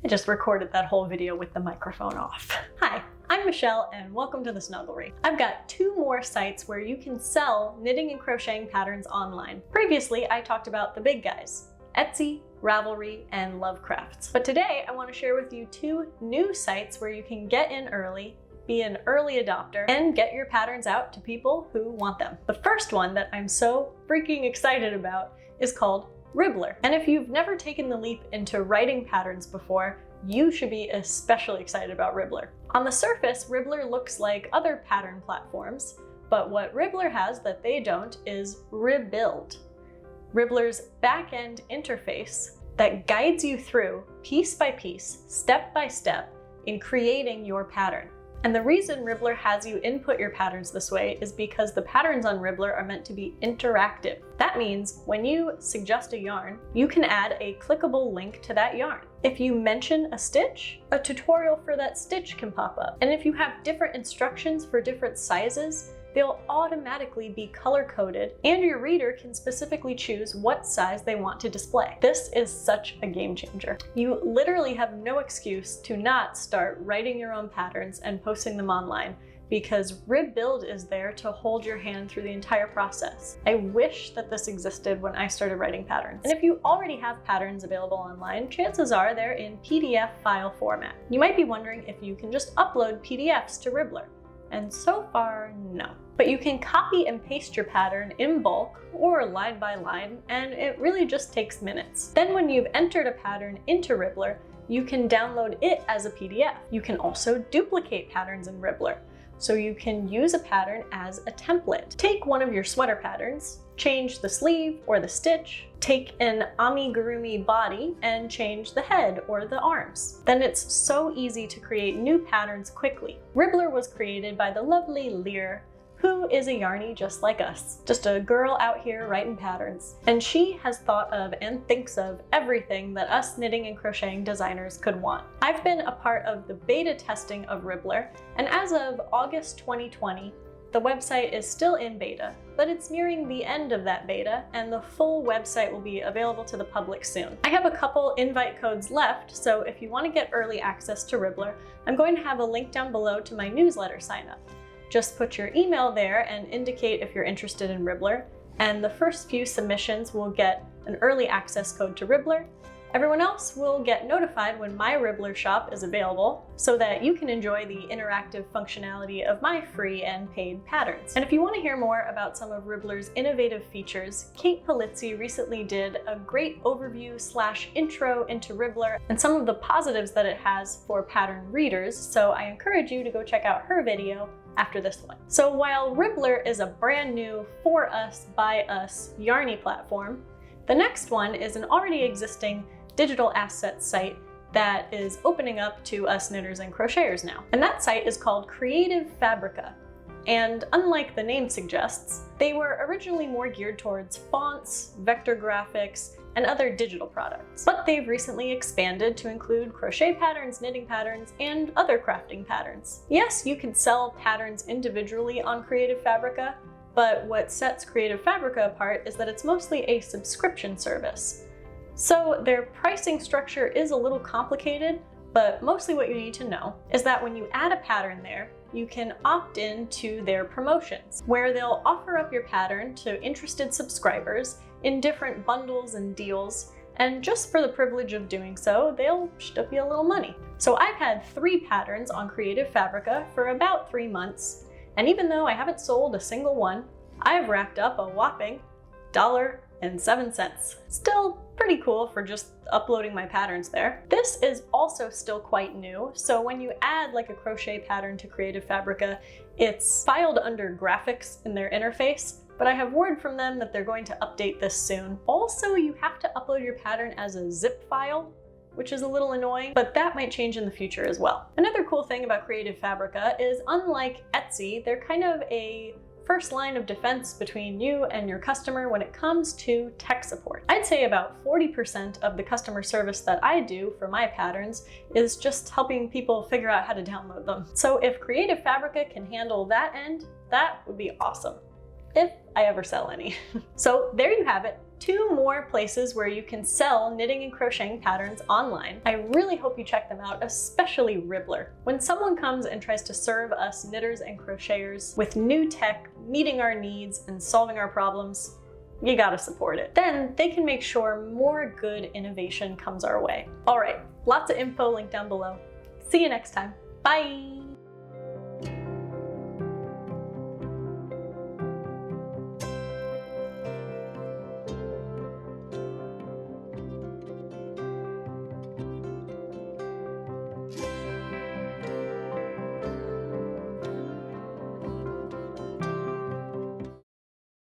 I just recorded that whole video with the microphone off. Hi, I'm Michelle and welcome to the Snugglery. I've got 2 more sites where you can sell knitting and crocheting patterns online. Previously, I talked about the big guys, Etsy, Ravelry, and Lovecrafts. But today I want to share with you 2 new sites where you can get in early, be an early adopter, and get your patterns out to people who want them. The first one that I'm so freaking excited about is called Ribblr. And if you've never taken the leap into writing patterns before, you should be especially excited about Ribblr. On the surface, Ribblr looks like other pattern platforms, but what Ribblr has that they don't is Ribblr. Ribblr's back-end interface that guides you through, piece by piece, step by step, in creating your pattern. And the reason Ribblr has you input your patterns this way is because the patterns on Ribblr are meant to be interactive. That means when you suggest a yarn, you can add a clickable link to that yarn. If you mention a stitch, a tutorial for that stitch can pop up. And if you have different instructions for different sizes, they'll automatically be color-coded, and your reader can specifically choose what size they want to display. This is such a game changer. You literally have no excuse to not start writing your own patterns and posting them online, because Ribblr is there to hold your hand through the entire process. I wish that this existed when I started writing patterns. And if you already have patterns available online, chances are they're in PDF file format. You might be wondering if you can just upload PDFs to Ribblr. And so far, no. But you can copy and paste your pattern in bulk or line by line, and it really just takes minutes. Then when you've entered a pattern into Ribblr, you can download it as a PDF. You can also duplicate patterns in Ribblr, so you can use a pattern as a template. Take one of your sweater patterns, change the sleeve or the stitch, take an amigurumi body and change the head or the arms. Then it's so easy to create new patterns quickly. Ribblr was created by the lovely Lear, who is a yarny just like us. Just a girl out here writing patterns. And she has thought of and thinks of everything that us knitting and crocheting designers could want. I've been a part of the beta testing of Ribblr, and as of August 2020, the website is still in beta, but it's nearing the end of that beta, and the full website will be available to the public soon. I have a couple invite codes left, so if you want to get early access to Ribblr, I'm going to have a link down below to my newsletter sign up. Just put your email there and indicate if you're interested in Ribblr, and the first few submissions will get an early access code to Ribblr. Everyone else will get notified when my Ribblr shop is available so that you can enjoy the interactive functionality of my free and paid patterns. And if you want to hear more about some of Ribblr's innovative features, Kate Polizzi recently did a great overview/intro into Ribblr and some of the positives that it has for pattern readers, so I encourage you to go check out her video after this one. So while Ribblr is a brand new for us, by us yarny platform, the next one is an already existing digital asset site that is opening up to us knitters and crocheters now. And that site is called Creative Fabrica. And unlike the name suggests, they were originally more geared towards fonts, vector graphics, and other digital products. But they've recently expanded to include crochet patterns, knitting patterns, and other crafting patterns. Yes, you can sell patterns individually on Creative Fabrica, but what sets Creative Fabrica apart is that it's mostly a subscription service. So their pricing structure is a little complicated, but mostly what you need to know is that when you add a pattern there, you can opt in to their promotions, where they'll offer up your pattern to interested subscribers in different bundles and deals, and just for the privilege of doing so, they'll shtup you a little money. So I've had 3 patterns on Creative Fabrica for about 3 months, and even though I haven't sold a single one, I've racked up a whopping $1.07. Still pretty cool for just uploading my patterns there. This is also still quite new, so when you add like a crochet pattern to Creative Fabrica, it's filed under graphics in their interface, but I have word from them that they're going to update this soon. Also, you have to upload your pattern as a zip file, which is a little annoying, but that might change in the future as well. Another cool thing about Creative Fabrica is, unlike Etsy, they're kind of a first line of defense between you and your customer when it comes to tech support. I'd say about 40% of the customer service that I do for my patterns is just helping people figure out how to download them. So if Creative Fabrica can handle that end, that would be awesome, if I ever sell any. So there you have it. 2 more places where you can sell knitting and crocheting patterns online. I really hope you check them out, especially Ribblr. When someone comes and tries to serve us knitters and crocheters with new tech, meeting our needs and solving our problems, you gotta support it. Then they can make sure more good innovation comes our way. All right, lots of info linked down below. See you next time. Bye!